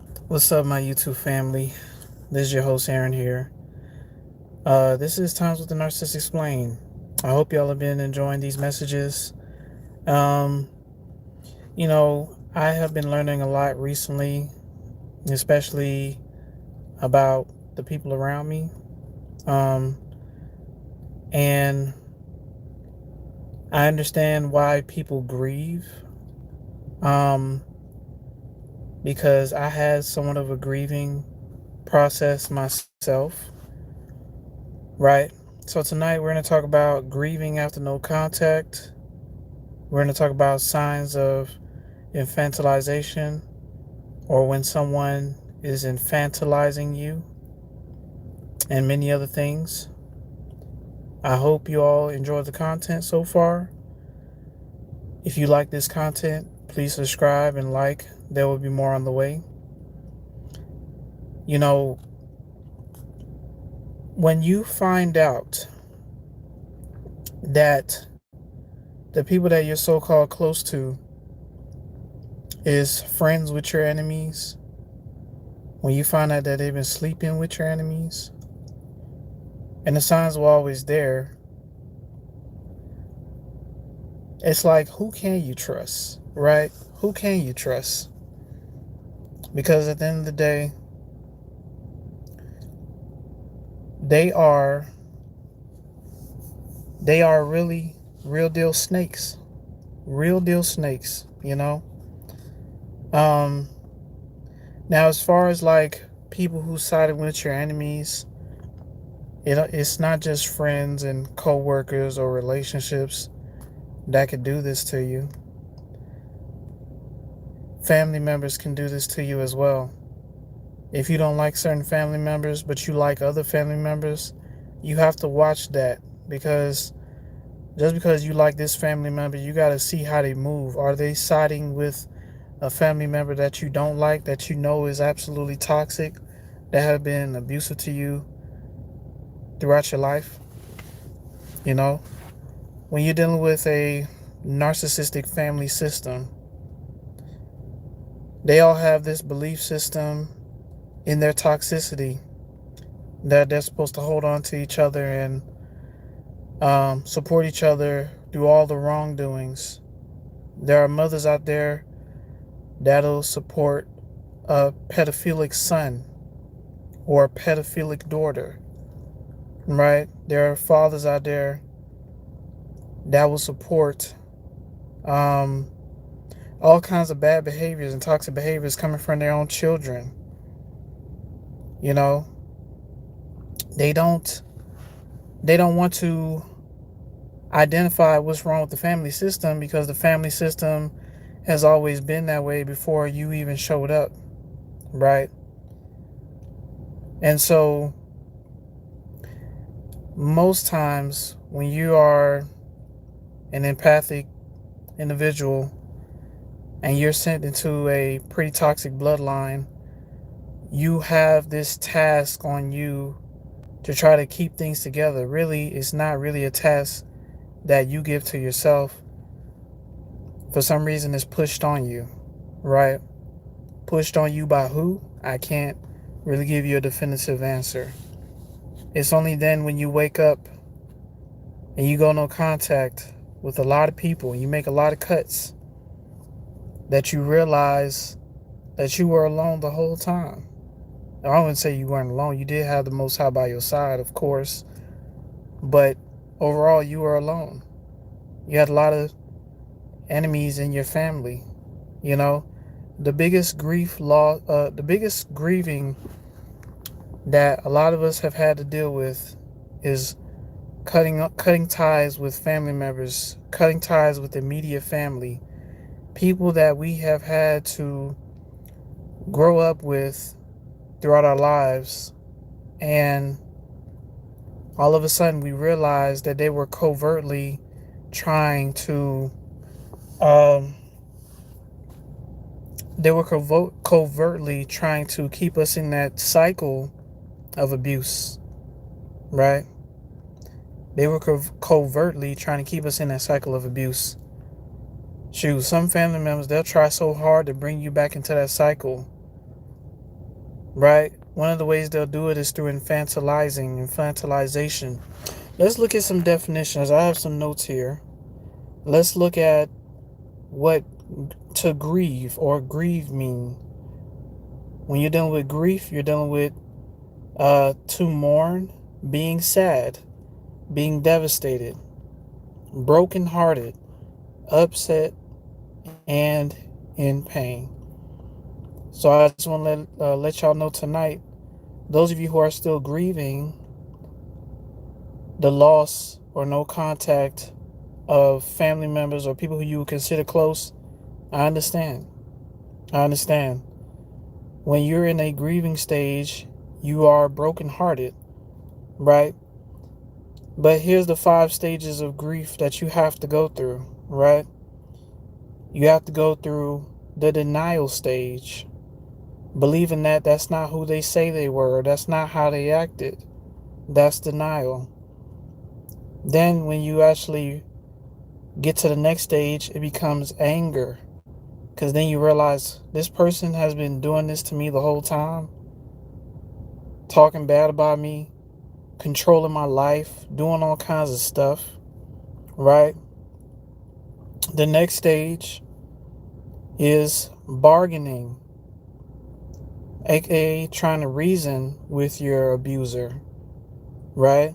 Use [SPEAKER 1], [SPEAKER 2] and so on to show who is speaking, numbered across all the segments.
[SPEAKER 1] What's up, my YouTube family? This is your host, Aaron here. This is Times with the Narcissist Explained. I hope y'all have been enjoying these messages. Um, I have been learning a lot recently, especially about the people around me. Um, and I understand why people grieve. Um, because I had somewhat of a grieving process myself, right? So tonight we're going to talk about grieving after no contact. We're going to talk about signs of infantilization, or when someone is infantilizing you, and many other things. I hope you all enjoyed the content so far. If you like this content, please subscribe and like. There will be more on the way. You know, when you find out that the people that you're so called close to is friends with your enemies, when you find out that they've been sleeping with your enemies, and the signs were always there, it's like, who can you trust, right? Who can you trust? Because at the end of the day, they are really real deal snakes. Real deal snakes, you know? Um Now, as far as like people who sided with your enemies, it's not just friends and co-workers or relationships that could do this to you. Family members can do this to you as well. If you don't like certain family members, but you like other family members, you have to watch that, because just because you like this family member, you got to see how they move. Are they siding with a family member that you don't like, that you know is absolutely toxic, that have been abusive to you throughout your life? You know, when you're dealing with a narcissistic family system, they all have this belief system in their toxicity that they're supposed to hold on to each other and support each other through all the wrongdoings. There are mothers out there that'll support a pedophilic son or a pedophilic daughter, right? There are fathers out there that will support um, all kinds of bad behaviors and toxic behaviors coming from their own children. You know, they don't want to identify what's wrong with the family system, because the family system has always been that way before you even showed up, right? And so most times when you are an empathic individual and you're sent into a pretty toxic bloodline, you have this task on you to try to keep things together. Really, it's not really a task that you give to yourself. For some reason, it's pushed on you, right? Pushed on you by who? I can't really give you a definitive answer. It's only then when you wake up and you go no contact with a lot of people, you make a lot of cuts, that you realize that you were alone the whole time. I wouldn't say you weren't alone. You did have the Most High by your side, of course, but overall, you were alone. You had a lot of enemies in your family. You know, the biggest the biggest grieving that a lot of us have had to deal with is cutting ties with family members, cutting ties with immediate family, people that we have had to grow up with throughout our lives, and all of a sudden we realized that they were trying to um, covertly trying to keep us in that cycle of abuse, right? They were covertly trying to keep us in that cycle of abuse. Shoot, some family members, they'll try so hard to bring you back into that cycle. right? One of the ways they'll do it is through infantilization. Let's look at some definitions. I have some notes here. Let's look at what to grieve or grieve mean. When you're dealing with grief, you're dealing with to mourn, being sad, being devastated, brokenhearted, upset, and in pain. So I just want to let y'all know tonight, those of you who are still grieving the loss or no contact of family members or people who you would consider close, I understand. I understand. When you're in a grieving stage, you are brokenhearted, right? But here's the 5 stages of grief that you have to go through, right? You have to go through the denial stage, believing that that's not who they say they were, that's not how they acted. That's denial. Then when you actually get to the next stage, it becomes anger. Because then you realize this person has been doing this to me the whole time, talking bad about me, controlling my life, doing all kinds of stuff, right? The next stage is bargaining, aka trying to reason with your abuser, right?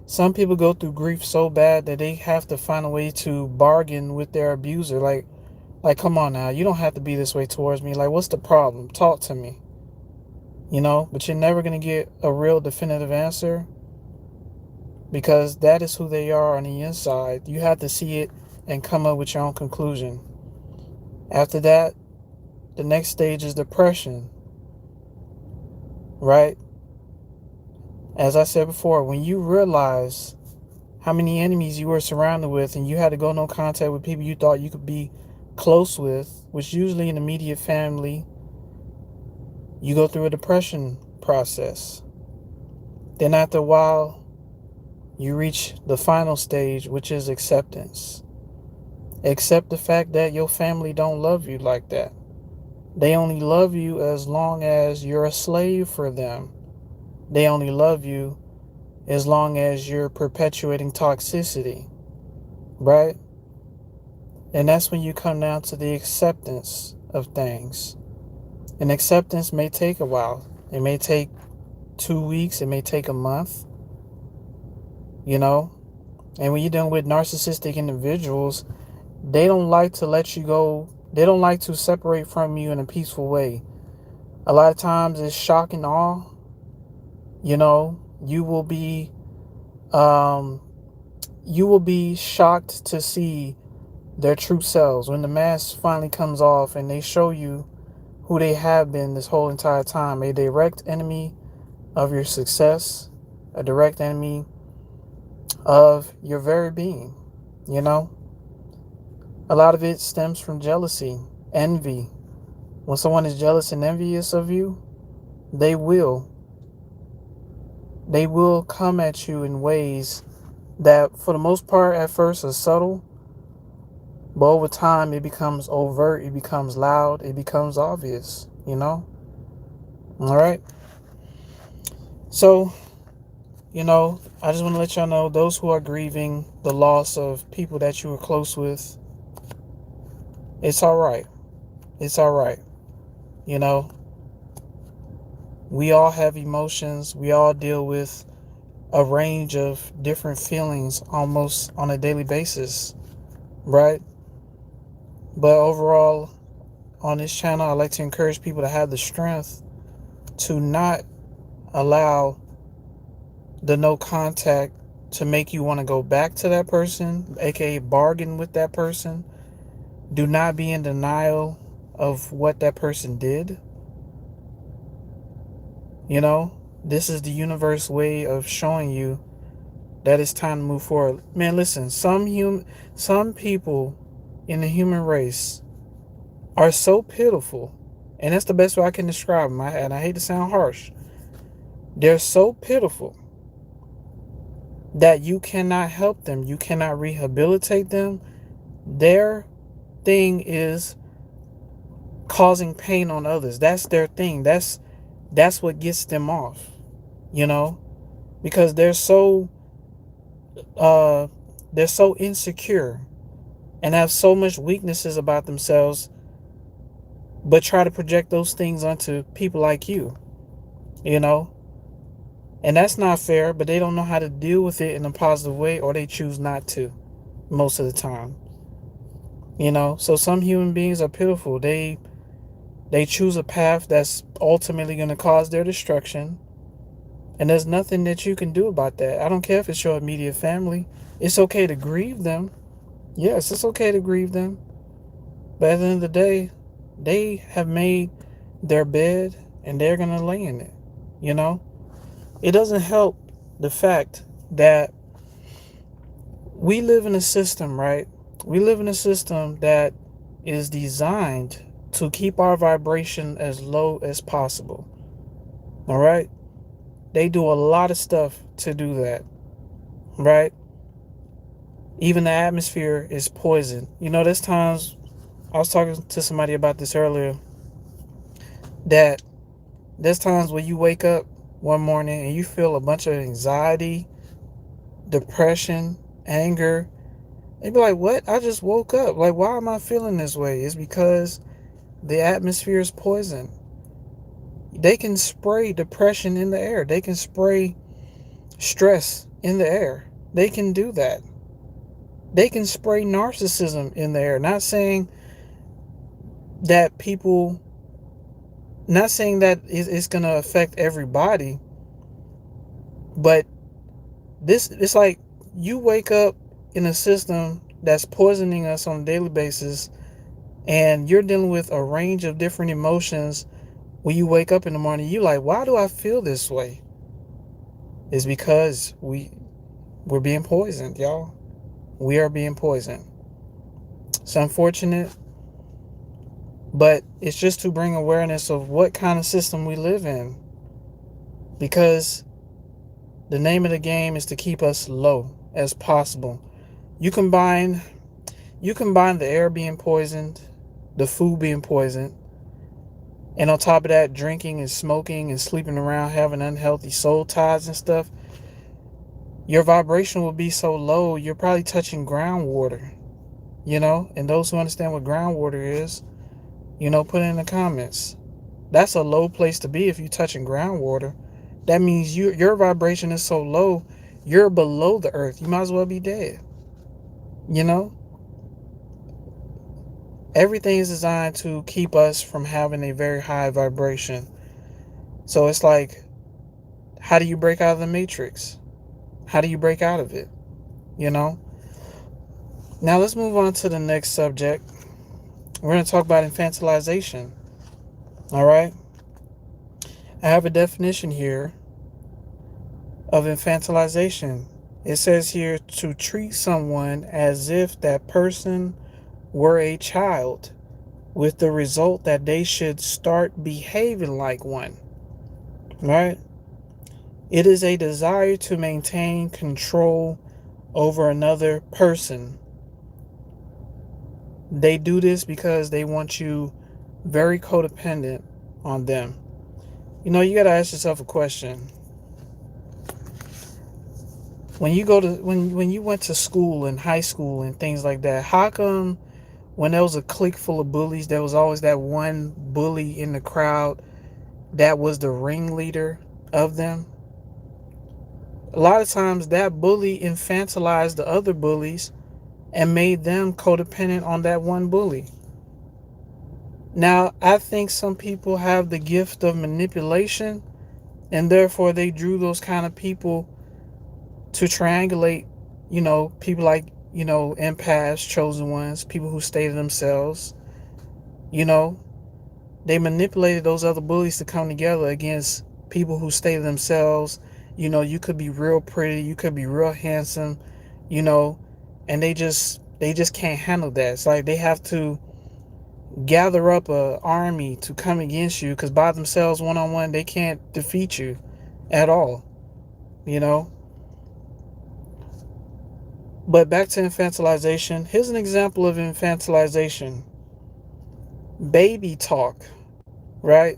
[SPEAKER 1] Some people go through grief so bad that they have to find a way to bargain with their abuser. Like, come on now, you don't have to be this way towards me. Like, what's the problem? Talk to me. But you're never going to get a real definitive answer because that is who they are on the inside. You have to see it and come up with your own conclusion. After that, the next stage is depression, right? As I said before, when you realize how many enemies you were surrounded with and you had to go no contact with people you thought you could be close with, which usually in immediate family, you go through a depression process. Then after a while, you reach the final stage, which is acceptance. Accept the fact that your family don't love you like that. They only love you as long as you're a slave for them. They only love you as long as you're perpetuating toxicity, right? And that's when you come down to the acceptance of things. And acceptance may take a while. It may take 2 weeks. It may take a month. And when you're dealing with narcissistic individuals, they don't like to let you go. They don't like to separate from you in a peaceful way. A lot of times it's shock and awe. You will be shocked to see their true selves when the mask finally comes off and they show you who they have been this whole entire time. A direct enemy of your success, a direct enemy of your very being. A lot of it stems from jealousy, envy. When someone is jealous and envious of you, they will come at you in ways that for the most part at first are subtle, but over time it becomes overt, it becomes loud, it becomes obvious. All right. So I just want to let y'all know, those who are grieving the loss of people that you were close with, it's all right. It's all right. We all have emotions. We all deal with a range of different feelings almost on a daily basis, right? But overall, on this channel, I like to encourage people to have the strength to not allow the no contact to make you want to go back to that person, aka bargain with that person. Do not be in denial of what that person did. This is the universe way of showing you that it's time to move forward. Man, listen, some people in the human race are so pitiful, and that's the best way I can describe them. And I hate to sound harsh. They're so pitiful that you cannot help them. You cannot rehabilitate them. Their thing is causing pain on others. That's their thing. That's That's what gets them off, you know, because uh they're so insecure and have so much weaknesses about themselves, but try to project those things onto people like you know, and that's not fair, but they don't know how to deal with it in a positive way, or they choose not to most of the time, you know. So some human beings are pitiful. They choose a path that's ultimately going to cause their destruction, and there's nothing that you can do about that. I don't care if it's your immediate family. It's okay to grieve them. Yes, it's okay to grieve them. But at the end of the day, they have made their bed and they're going to lay in it. You know? It doesn't help the fact that we live in a system, right? We live in a system that is designed to keep our vibration as low as possible. All right? They do a lot of stuff to do that, right? Even the atmosphere is poison. You know, there's times, I was talking to somebody about this earlier, that there's times when you wake up one morning and you feel a bunch of anxiety, depression, anger. And be like, what? I just woke up. Like, why am I feeling this way? It's because the atmosphere is poison. They can spray depression in the air. They can spray stress in the air. They can do that. They can spray narcissism in the air. That people, not saying that it's going to affect everybody, but it's like you wake up in a system that's poisoning us on a daily basis, and you're dealing with a range of different emotions. When you wake up in the morning, you like, why do I feel this way? It's because we're being poisoned, y'all. We are being poisoned. It's unfortunate, but it's just to bring awareness of what kind of system we live in, because the name of the game is to keep us low as possible. You combine the air being poisoned, the food being poisoned, and on top of that, drinking and smoking and sleeping around, having unhealthy soul ties and stuff. Your vibration will be so low, you're probably touching groundwater, you know? And those who understand what groundwater is, you know, put it in the comments. That's a low place to be if you're touching groundwater. That means your vibration is so low, you're below the earth. You might as well be dead. You know? Everything is designed to keep us from having a very high vibration. So it's like, how do you break out of the matrix? How do you break out of it? You know? Now let's move on to the next subject. We're going to talk about infantilization. All right? I have a definition here of infantilization. It says here to treat someone as if that person were a child, with the result that they should start behaving like one. Right? It is a desire to maintain control over another person. They do this because they want you very codependent on them. You know, you got to ask yourself a question. When you went to school and high school and things like that, how come when there was a clique full of bullies, there was always that one bully in the crowd that was the ringleader of them? A lot of times that bully infantilized the other bullies and made them codependent on that one bully. Now, I think some people have the gift of manipulation, and therefore they drew those kind of people to triangulate, you know, people like, you know, empaths, chosen ones, people who stay to themselves. You know, they manipulated those other bullies to come together against people who stay to themselves. You know, you could be real pretty, you could be real handsome, you know, and they just can't handle that. It's like they have to gather up a army to come against you, because by themselves, one-on-one, they can't defeat you at all, you know. But back to infantilization. Here's an example of infantilization. Baby talk, right?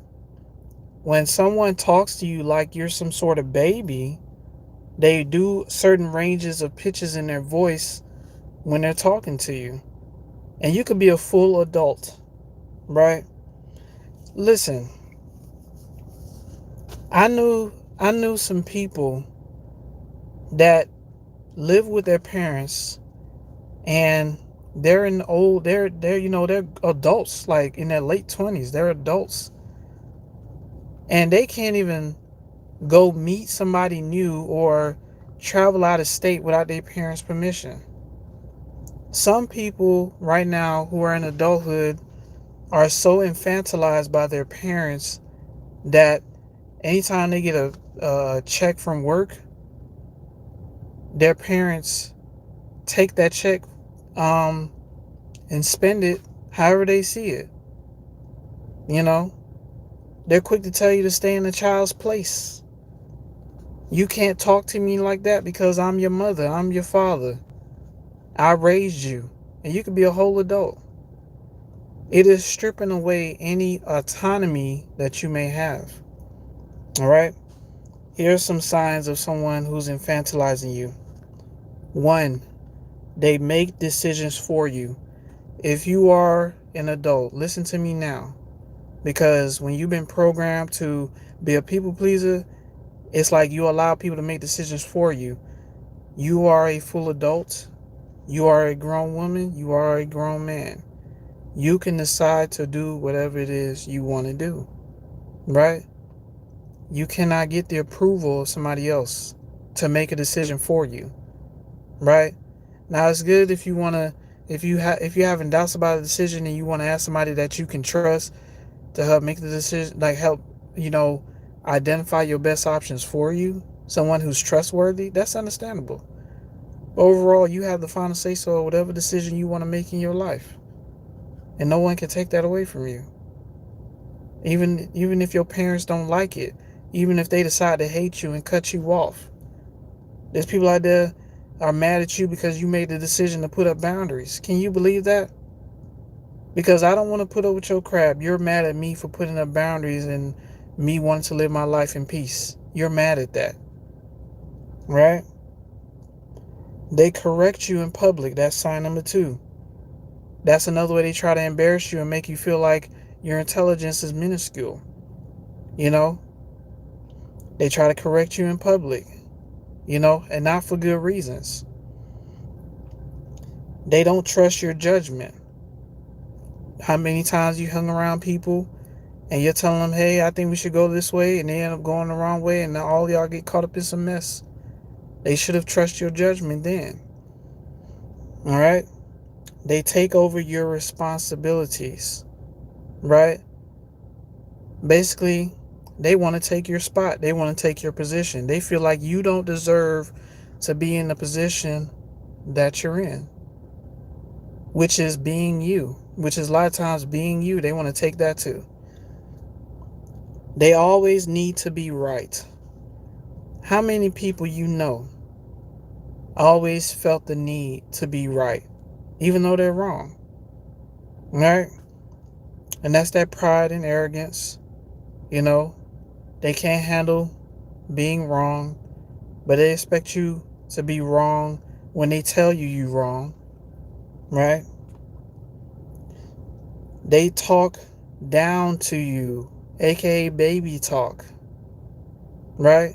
[SPEAKER 1] When someone talks to you like you're some sort of baby, they do certain ranges of pitches in their voice when they're talking to you. And you could be a full adult, right? Listen, I knew some people that live with their parents, and they're adults, like in their late 20s. They're adults, and they can't even go meet somebody new or travel out of state without their parents' permission. Some people right now who are in adulthood are so infantilized by their parents that anytime they get a check from work, their parents take that check um, and spend it however they see it. You know, they're quick to tell you to stay in the child's place. You can't talk to me like that because I'm your mother, I'm your father. I raised you, and you could be a whole adult. It is stripping away any autonomy that you may have. All right? Here are some signs of someone who's infantilizing you. One, they make decisions for you. If you are an adult, listen to me now. Because when you've been programmed to be a people pleaser, it's like you allow people to make decisions for you. You are a full adult. You are a grown woman. You are a grown man. You can decide to do whatever it is you want to do, right? You cannot get the approval of somebody else to make a decision for you, right? Now it's good if you want to, if you're having doubts about a decision and you want to ask somebody that you can trust to help make the decision, like help, you know, identify your best options for you, someone who's trustworthy. That's understandable. Overall, you have the final say so of whatever decision you want to make in your life, and no one can take that away from you. Even if your parents don't like it, even if they decide to hate you and cut you off, there's people out there are mad at you because you made the decision to put up boundaries. Can you believe that? Because I don't want to put up with your crap. You're mad at me for putting up boundaries and me wanting to live my life in peace. You're mad at that, right? They correct you in public. That's sign number two. That's another way they try to embarrass you and make you feel like your intelligence is minuscule. You know, they try to correct you in public, and not for good reasons. They don't trust your judgment. How many times you hung around people and you're telling them, hey, I think we should go this way, and they end up going the wrong way, and now all y'all get caught up in some mess. They should have trusted your judgment then. All right? They take over your responsibilities, right? Basically, they want to take your spot. They want to take your position. They feel like you don't deserve to be in the position that you're in, which is being you, which is a lot of times being you. They want to take that too. They always need to be right. How many people you know always felt the need to be right, even though they're wrong? Right? And that's that pride and arrogance. They can't handle being wrong, but they expect you to be wrong when they tell you you're wrong. Right? They talk down to you, aka baby talk. Right?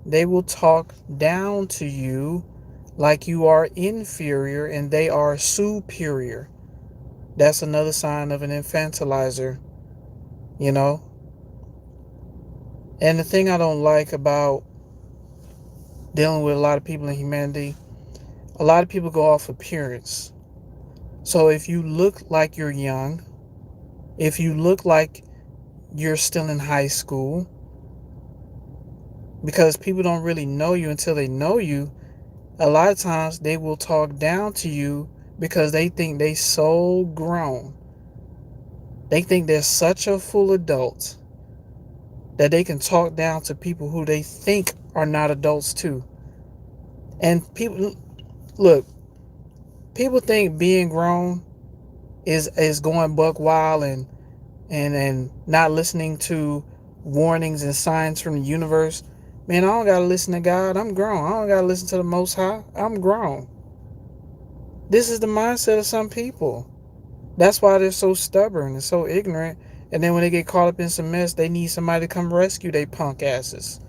[SPEAKER 1] They will talk down to you like you are inferior and they are superior. That's another sign of an infantilizer, you know? And the thing I don't like about dealing with a lot of people in humanity, a lot of people go off appearance. So if you look like you're young, if you look like you're still in high school, because people don't really know you until they know you, a lot of times they will talk down to you because they think they so grown. They think they're such a full adult that they can talk down to people who they think are not adults too. And look, people think being grown is going buck wild and not listening to warnings and signs from the universe. Man, I don't gotta listen to God. I'm grown. I don't gotta listen to the Most High. I'm grown. This is the mindset of some people. That's why they're so stubborn and so ignorant. And then when they get caught up in some mess, they need somebody to come rescue they punk asses.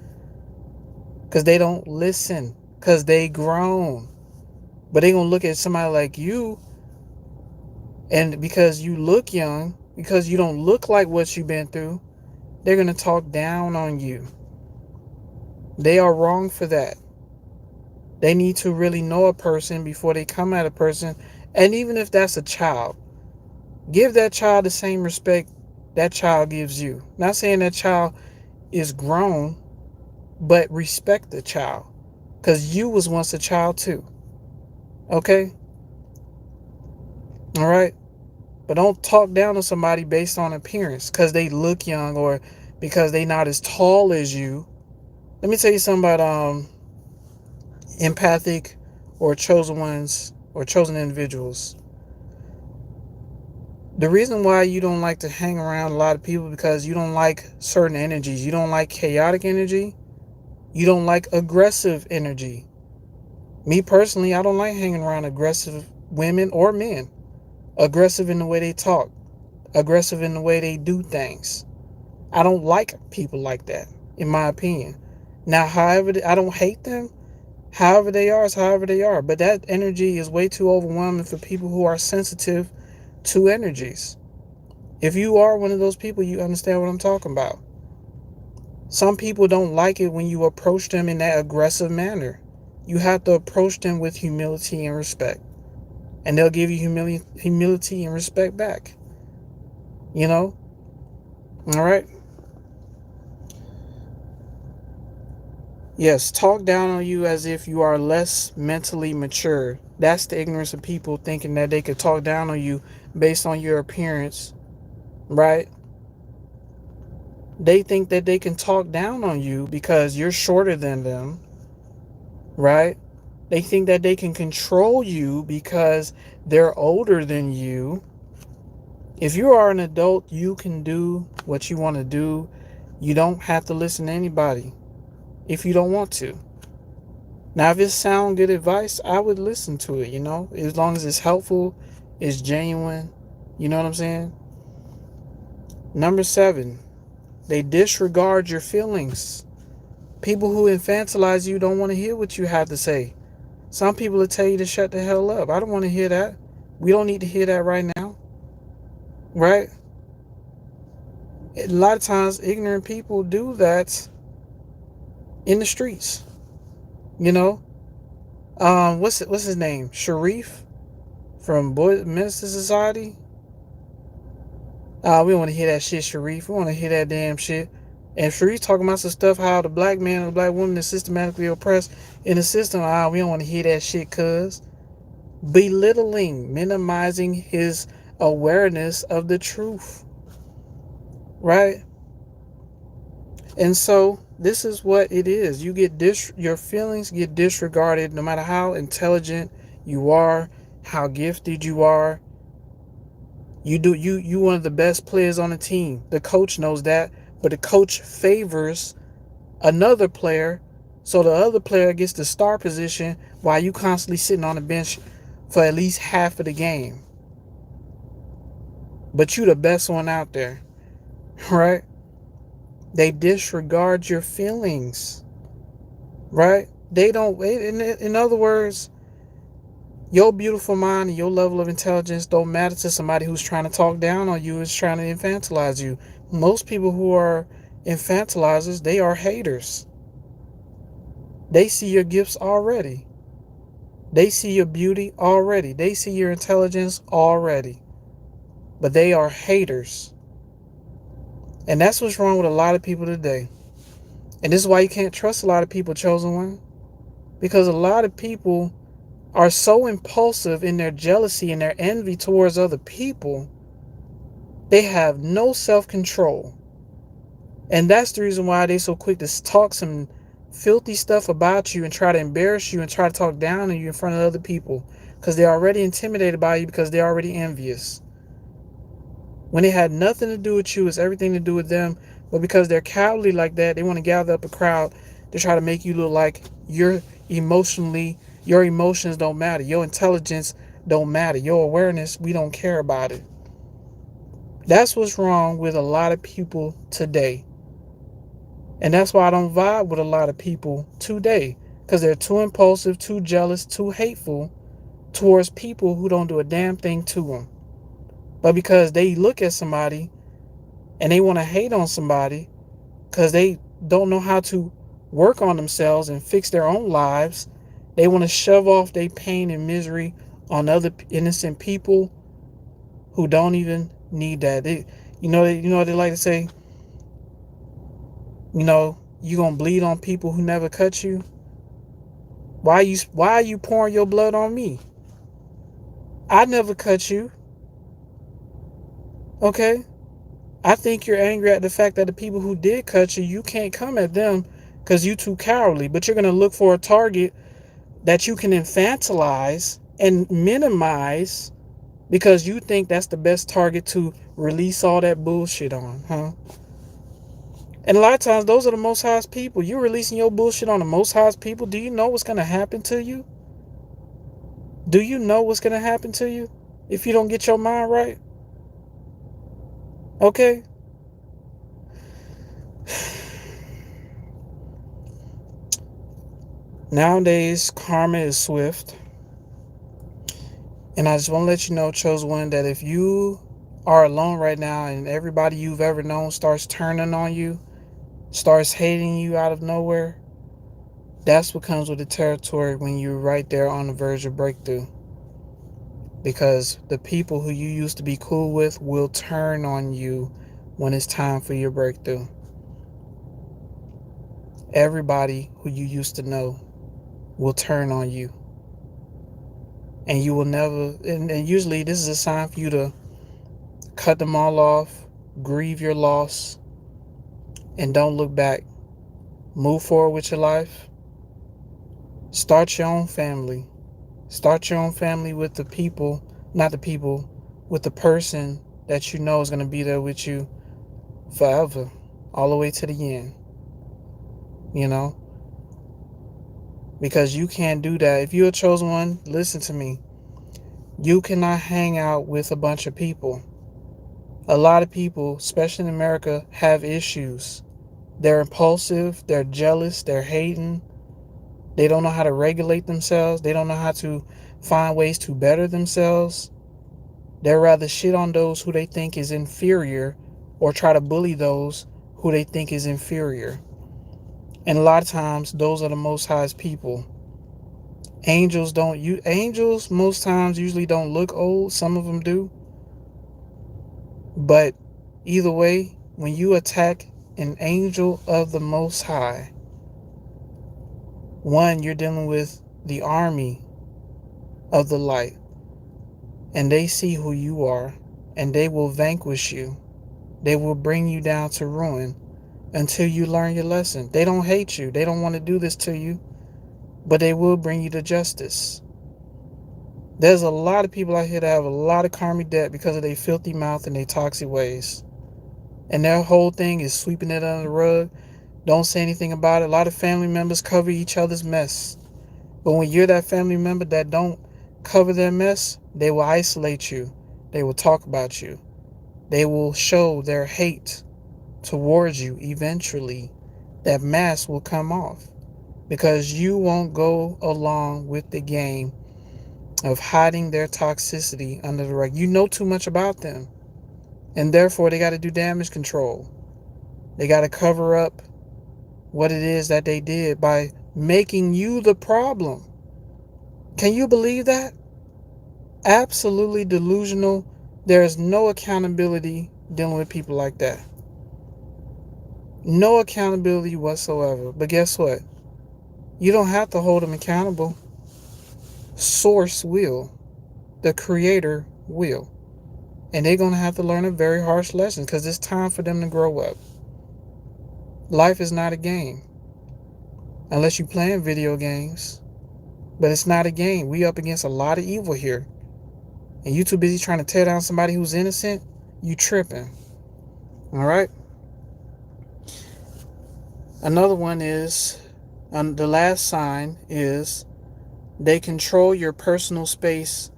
[SPEAKER 1] Because they don't listen. Because they grown. But they gonna look at somebody like you, and because you look young, because you don't look like what you've been through, they're gonna talk down on you. They are wrong for that. They need to really know a person before they come at a person. And even if that's a child, give that child the same respect that child gives you. Not saying that child is grown, but respect the child. Because you was once a child too. Okay? All right? But don't talk down on somebody based on appearance because they look young or because they not as tall as you. Let me tell you something about empathic or chosen ones or chosen individuals. The reason why you don't like to hang around a lot of people because you don't like certain energies. You don't like chaotic energy. You don't like aggressive energy. Me personally, I don't like hanging around aggressive women or men. Aggressive in the way they talk. Aggressive in the way they do things. I don't like people like that, in my opinion. Now, however, I don't hate them. However they are is however they are. But that energy is way too overwhelming for people who are sensitive to energies. If you are one of those people, you understand what I'm talking about. Some people don't like it when you approach them in that aggressive manner. You have to approach them with humility and respect. And they'll give you humility and respect back. You know? All right? Yes, talk down on you as if you are less mentally mature. That's the ignorance of people thinking that they could talk down on you based on your appearance, right? They think that they can talk down on you because you're shorter than them, right? They think that they can control you because they're older than you. If you are an adult, you can do what you want to do. You don't have to listen to anybody if you don't want to. Now, if it sounds good advice, I would listen to it, as long as it's helpful, it's genuine. You know what I'm saying? Number 7, they disregard your feelings. People who infantilize you don't want to hear what you have to say. Some people will tell you to shut the hell up. I don't want to hear that. We don't need to hear that right now. Right? A lot of times, ignorant people do that in the streets. What's his name? Sharif from Boy Minister Society. We don't want to hear that shit, Sharif. We want to hear that damn shit. And Sharif talking about some stuff how the black man and the black woman is systematically oppressed in the system. We don't want to hear that shit, cuz. Belittling, minimizing his awareness of the truth. Right? And so this is what it is. You get your feelings get disregarded no matter how intelligent you are, how gifted you are. You one of the best players on the team. The coach knows that, but the coach favors another player, so the other player gets the star position while you constantly sitting on the bench for at least half of the game. But you the best one out there, right? They disregard your feelings, right? They don't. In other words, your beautiful mind and your level of intelligence don't matter to somebody who's trying to talk down on you, is trying to infantilize you. Most people who are infantilizers, they are haters. They see your gifts already. They see your beauty already. They see your intelligence already. But they are haters. And that's what's wrong with a lot of people today. And this is why you can't trust a lot of people, chosen one. Because a lot of people are so impulsive in their jealousy and their envy towards other people, they have no self-control. And that's the reason why they're so quick to talk some filthy stuff about you and try to embarrass you and try to talk down on you in front of other people, because they're already intimidated by you, because they're already envious. When it had nothing to do with you, it's everything to do with them But because they're cowardly like that, they want to gather up a crowd to try to make you look like your emotions don't matter. Your intelligence don't matter. Your awareness, we don't care about it. That's what's wrong with a lot of people today. And that's why I don't vibe with a lot of people today. Because they're too impulsive, too jealous, too hateful towards people who don't do a damn thing to them. But because they look at somebody and they want to hate on somebody because they don't know how to work on themselves and fix their own lives, they want to shove off their pain and misery on other innocent people who don't even need that. They like to say, you gonna bleed on people who never cut you. Why are you pouring your blood on me? I never cut you. Okay? I think you're angry at the fact that the people who did cut you, you can't come at them because you too cowardly. But you're gonna look for a target that you can infantilize and minimize because you think that's the best target to release all that bullshit on, huh? And a lot of times those are the most highest people. You're releasing your bullshit on the most highest people. Do you know what's gonna happen to you? Do you know what's gonna happen to you if you don't get your mind right? Okay? Nowadays, karma is swift. And I just want to let you know, Chose One, that if you are alone right now and everybody you've ever known starts turning on you, starts hating you out of nowhere, that's what comes with the territory when you're right there on the verge of breakthrough. Because the people who you used to be cool with will turn on you when it's time for your breakthrough. Everybody who you used to know will turn on you. And you will never, and usually this is a sign for you to cut them all off, grieve your loss, and don't look back. Move forward with your life. Start your own family. Start your own family with the people, not the people, with the person that you know is going to be there with you forever, all the way to the end. You know? Because you can't do that. If you're a chosen one, listen to me. You cannot hang out with a bunch of people. A lot of people, especially in America, have issues. They're impulsive, they're jealous, they're hating. They don't know how to regulate themselves. They don't know how to find ways to better themselves. They'd rather shit on those who they think is inferior or try to bully those who they think is inferior. And a lot of times, those are the most highest people. Angels most times usually don't look old. Some of them do. But either way, when you attack an angel of the Most High, one, you're dealing with the army of the light, and they see who you are, and they will vanquish you. They will bring you down to ruin until you learn your lesson. They don't hate you. They don't want to do this to you, but they will bring you to justice. There's a lot of people out here that have a lot of karmic debt because of their filthy mouth and their toxic ways. And their whole thing is sweeping it under the rug. Don't say anything about it. A lot of family members cover each other's mess. But when you're that family member that don't cover their mess, they will isolate you. They will talk about you. They will show their hate towards you eventually. That mask will come off because you won't go along with the game of hiding their toxicity under the rug. You know too much about them, and therefore they got to do damage control. They got to cover up what it is that they did by making you the problem. Can you believe that? Absolutely delusional. There is no accountability dealing with people like that. No accountability whatsoever. But guess what? You don't have to hold them accountable. Source will. The creator will. And they're going to have to learn a very harsh lesson because it's time for them to grow up. Life is not a game. Unless you're playing video games. But it's not a game. We up against a lot of evil here. And you too busy trying to tear down somebody who's innocent, you tripping. All right? Another one is, the last sign is they control your personal space,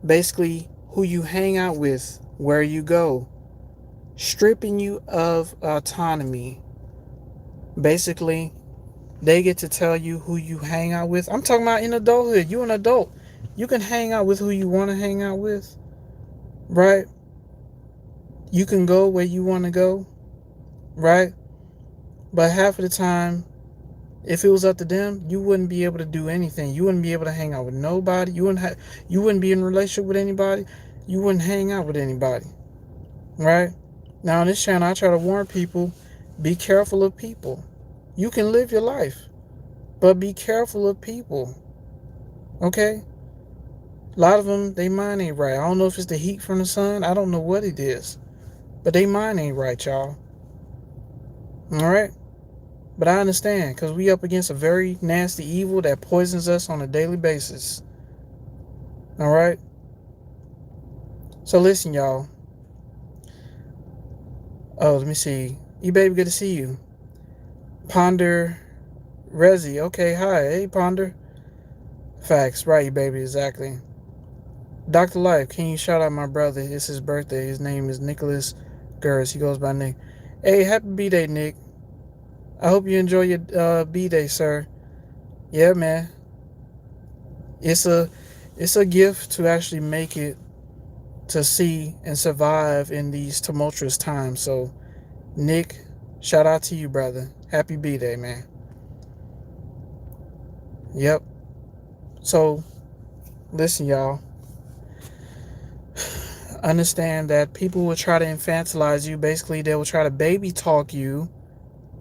[SPEAKER 1] basically who you hang out with, where you go, stripping you of autonomy. Basically, they get to tell you who you hang out with. I'm talking about in adulthood. You an adult. You can hang out with who you want to hang out with, right? You can go where you want to go, right? But half of the time, if it was up to them, you wouldn't be able to do anything. You wouldn't be able to hang out with nobody. You wouldn't be in a relationship with anybody. You wouldn't hang out with anybody, right? Now on this channel, I try to warn people, be careful of people. You can live your life, but be careful of people, okay? A lot of them, they mind ain't right. I don't know if it's the heat from the sun. I don't know what it is, but they mind ain't right, y'all. All right? But I understand, because we up against a very nasty evil that poisons us on a daily basis. All right? So listen, y'all. Oh, let me see. E-Baby, good to see you. Ponder Rezi. Okay, hi. Hey, Ponder. Facts. Right, E-Baby, exactly. Dr. Life, can you shout out my brother? It's his birthday. His name is Nicholas Gers. He goes by Nick. Hey, happy B-Day, Nick. I hope you enjoy your B-Day, sir. Yeah, man. It's a gift to actually make it, to see and survive in these tumultuous times. So, Nick, shout out to you, brother. Happy B-Day, man. Yep. So, listen, y'all. Understand that people will try to infantilize you. Basically, they will try to baby talk you,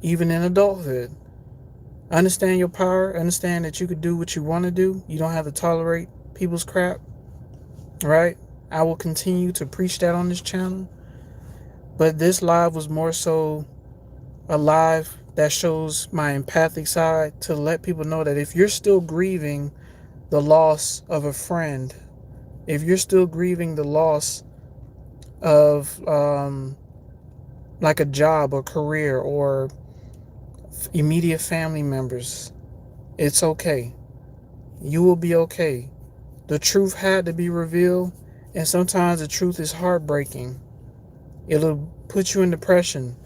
[SPEAKER 1] even in adulthood. Understand your power. Understand that you could do what you want to do. You don't have to tolerate people's crap. Right? I will continue to preach that on this channel. But this live was more so a live that shows my empathic side, to let people know that if you're still grieving the loss of a friend, if you're still grieving the loss of like a job or career or immediate family members, it's okay. You will be okay. The truth had to be revealed, and sometimes the truth is heartbreaking. It'll put you in depression.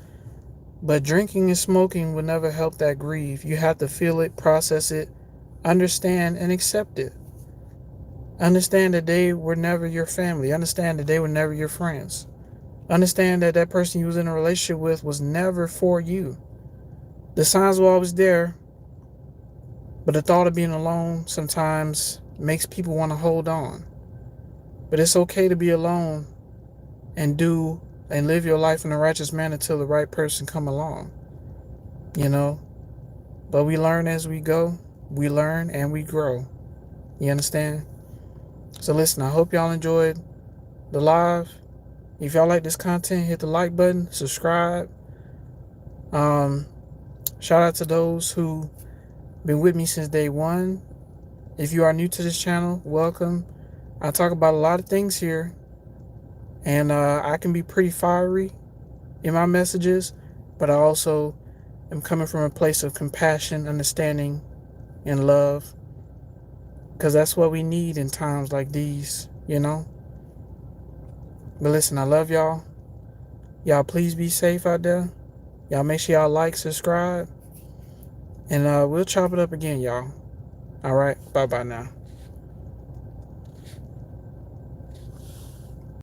[SPEAKER 1] But drinking and smoking will never help that grief. You have to feel it, process it, understand, and accept it. Understand that they were never your family. Understand that they were never your friends. Understand that that person you was in a relationship with was never for you. The signs were always there, but the thought of being alone sometimes makes people want to hold on. But it's okay to be alone and live your life in a righteous manner till the right person come along. You know? But we learn as we go. We learn and we grow. You understand? So listen, I hope y'all enjoyed the live. If y'all like this content, hit the like button, subscribe. Shout out to those who been with me since day one. If you are new to this channel, welcome. I talk about a lot of things here, and I can be pretty fiery in my messages, but I also am coming from a place of compassion, understanding, and love, because that's what we need in times like these, you know? But listen, I love y'all. Y'all please be safe out there. Y'all make sure y'all like, subscribe, and we'll chop it up again, y'all. All right, bye-bye now.